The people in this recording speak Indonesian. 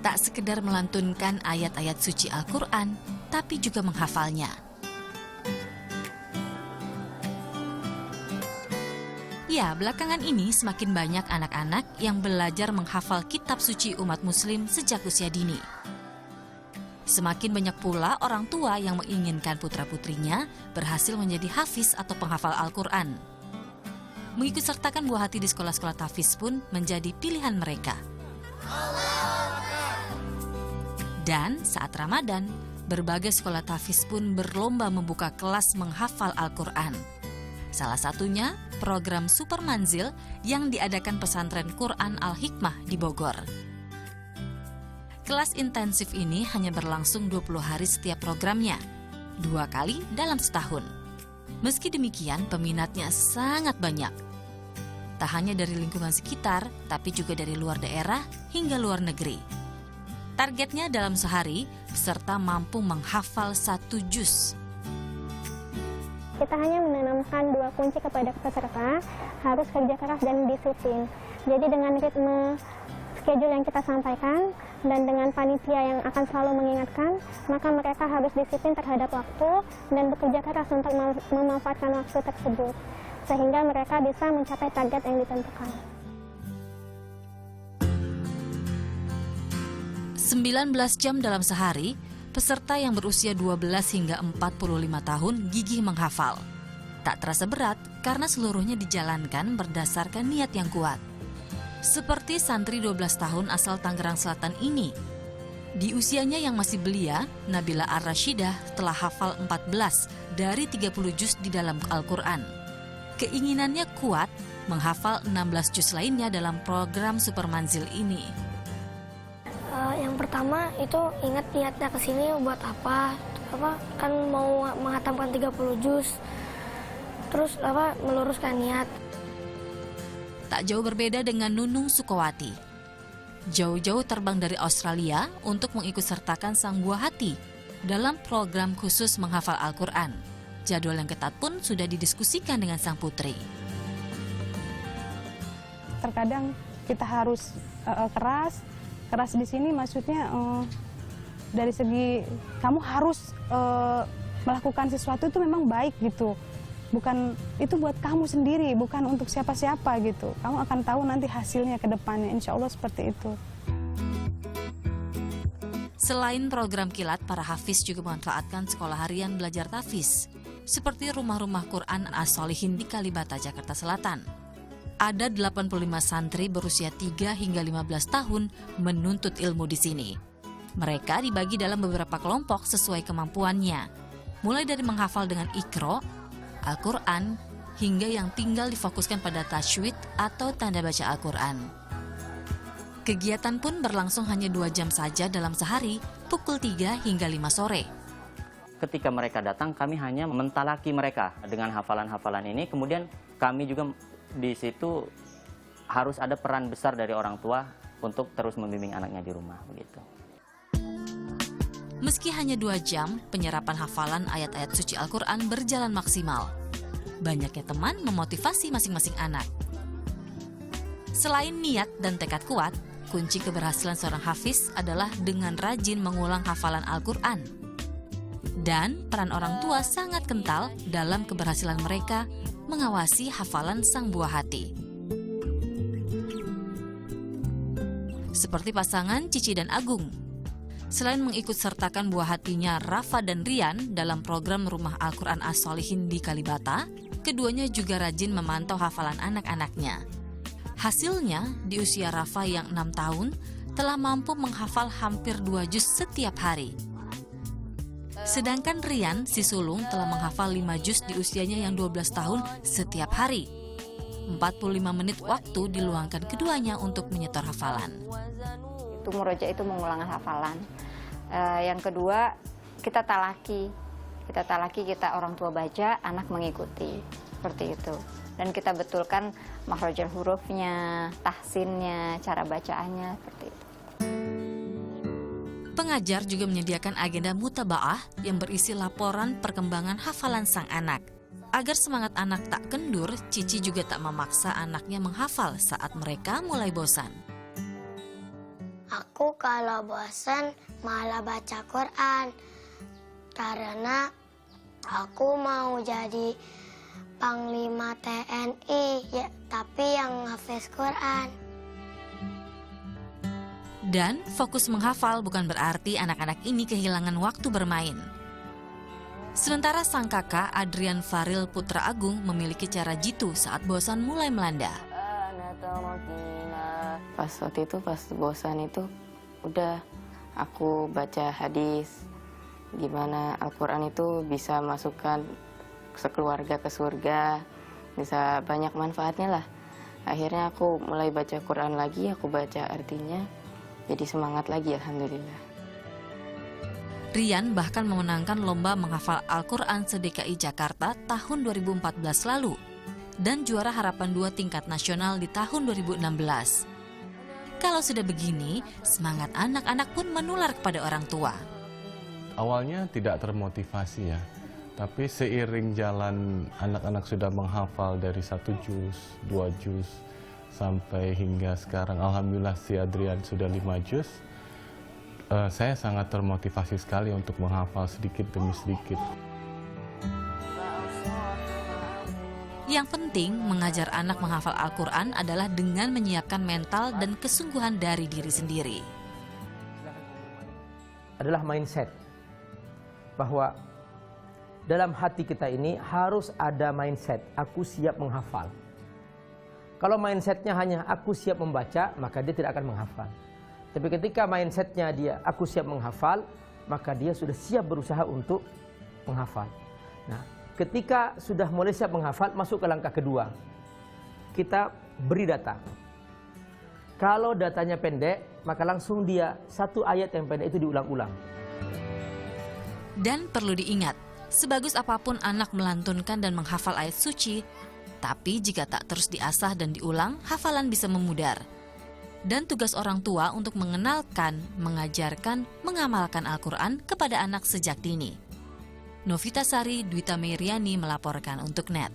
Tak sekedar melantunkan ayat-ayat suci Al-Quran, tapi juga menghafalnya. Ya, belakangan ini semakin banyak anak-anak yang belajar menghafal kitab suci umat muslim sejak usia dini. Semakin banyak pula orang tua yang menginginkan putra-putrinya berhasil menjadi hafiz atau penghafal Al-Quran. Mengikutsertakan buah hati di sekolah-sekolah tahfiz pun menjadi pilihan mereka. Dan saat Ramadan, berbagai sekolah tahfiz pun berlomba membuka kelas menghafal Al-Quran. Salah satunya program Super Manzil yang diadakan pesantren Quran Al-Hikmah di Bogor. Kelas intensif ini hanya berlangsung 20 hari setiap programnya, 2 kali dalam setahun. Meski demikian, peminatnya sangat banyak. Tak hanya dari lingkungan sekitar, tapi juga dari luar daerah hingga luar negeri. Targetnya dalam sehari, peserta mampu menghafal 1 juz. Kita hanya menanamkan 2 kunci kepada peserta, harus kerja keras dan disiplin. Jadi dengan ritme schedule yang kita sampaikan dan dengan panitia yang akan selalu mengingatkan, maka mereka harus disiplin terhadap waktu dan bekerja keras untuk memanfaatkan waktu tersebut, sehingga mereka bisa mencapai target yang ditentukan. 19 jam dalam sehari, peserta yang berusia 12 hingga 45 tahun gigih menghafal. Tak terasa berat karena seluruhnya dijalankan berdasarkan niat yang kuat. Seperti santri 12 tahun asal Tangerang Selatan ini. Di usianya yang masih belia, Nabila Ar-Rashidah telah hafal 14 dari 30 juz di dalam Al-Quran. Keinginannya kuat menghafal 16 juz lainnya dalam program Super Manzil ini. Yang pertama itu ingat niatnya ke sini buat apa kan mau menghatamkan 30 juz, terus meluruskan niat. Tak jauh berbeda dengan Nunung Sukowati. Jauh-jauh terbang dari Australia untuk mengikutsertakan sang buah hati dalam program khusus menghafal Al-Quran. Jadwal yang ketat pun sudah didiskusikan dengan sang putri. Terkadang kita harus keras di sini maksudnya dari segi kamu harus melakukan sesuatu itu memang baik gitu. Bukan itu buat kamu sendiri, bukan untuk siapa-siapa gitu. Kamu akan tahu nanti hasilnya ke depannya, insya Allah seperti itu. Selain program kilat, para hafiz juga memanfaatkan sekolah harian belajar tahfiz, seperti rumah-rumah Quran As-Solihin di Kalibata, Jakarta Selatan. Ada 85 santri berusia 3 hingga 15 tahun menuntut ilmu di sini. Mereka dibagi dalam beberapa kelompok sesuai kemampuannya, mulai dari menghafal dengan Iqra, Al-Quran, hingga yang tinggal difokuskan pada tajwid atau tanda baca Al-Quran. Kegiatan pun berlangsung hanya 2 jam saja dalam sehari, pukul 3 hingga 5 sore. Ketika mereka datang, kami hanya mentalaki mereka dengan hafalan-hafalan ini. Kemudian kami juga di situ harus ada peran besar dari orang tua untuk terus membimbing anaknya di rumah begitu. Meski hanya 2 jam, penyerapan hafalan ayat-ayat suci Al-Quran berjalan maksimal. Banyaknya teman memotivasi masing-masing anak. Selain niat dan tekad kuat, kunci keberhasilan seorang hafiz adalah dengan rajin mengulang hafalan Al-Quran. Dan peran orang tua sangat kental dalam keberhasilan mereka mengawasi hafalan sang buah hati. Seperti pasangan Cici dan Agung. Selain mengikutsertakan buah hatinya Rafa dan Rian dalam program Rumah Al-Quran As-Solihin di Kalibata, keduanya juga rajin memantau hafalan anak-anaknya. Hasilnya, di usia Rafa yang 6 tahun, telah mampu menghafal hampir 2 juz setiap hari. Sedangkan Rian, si sulung, telah menghafal 5 juz di usianya yang 12 tahun setiap hari. 45 menit waktu diluangkan keduanya untuk menyetor hafalan. Itu murojaah itu mengulang hafalan. Yang kedua, kita talaki. Kita orang tua baca, anak mengikuti. Seperti itu. Dan kita betulkan makhrajul hurufnya, tahsinnya, cara bacaannya, seperti itu. Pengajar juga menyediakan agenda mutabaah yang berisi laporan perkembangan hafalan sang anak. Agar semangat anak tak kendur, Cici juga tak memaksa anaknya menghafal saat mereka mulai bosan. Aku kalau bosan malah baca Quran. Karena aku mau jadi Panglima TNI, ya, tapi yang hafiz Quran. Dan fokus menghafal bukan berarti anak-anak ini kehilangan waktu bermain. Sementara sang kakak Adrian Faril Putra Agung memiliki cara jitu saat bosan mulai melanda. Pas waktu itu, pas bosan itu, udah aku baca hadis, gimana Al-Quran itu bisa masukkan sekeluarga ke surga, bisa banyak manfaatnya lah. Akhirnya aku mulai baca Quran lagi, aku baca artinya, jadi semangat lagi, alhamdulillah. Rian bahkan memenangkan lomba menghafal Al-Quran se-DKI Jakarta tahun 2014 lalu dan juara harapan 2 tingkat nasional di tahun 2016. Kalau sudah begini, semangat anak-anak pun menular kepada orang tua. Awalnya tidak termotivasi ya, tapi seiring jalan anak-anak sudah menghafal dari 1 juz, 2 juz, sampai hingga sekarang alhamdulillah si Adrian sudah 5 juz. Saya sangat termotivasi sekali untuk menghafal sedikit demi sedikit. Yang penting, mengajar anak menghafal Al-Quran adalah dengan menyiapkan mental dan kesungguhan dari diri sendiri. Adalah mindset, bahwa dalam hati kita ini harus ada mindset, aku siap menghafal. Kalau mindsetnya hanya aku siap membaca, maka dia tidak akan menghafal. Tapi ketika mindsetnya dia, aku siap menghafal, maka dia sudah siap berusaha untuk menghafal. Nah, ketika sudah mulai siap menghafal, masuk ke langkah kedua. Kita beri data. Kalau datanya pendek, maka langsung dia 1 ayat yang pendek itu diulang-ulang. Dan perlu diingat, sebagus apapun anak melantunkan dan menghafal ayat suci, tapi jika tak terus diasah dan diulang, hafalan bisa memudar. Dan tugas orang tua untuk mengenalkan, mengajarkan, mengamalkan Al-Quran kepada anak sejak dini. Novita Sari, Dwita Meriani melaporkan untuk NET.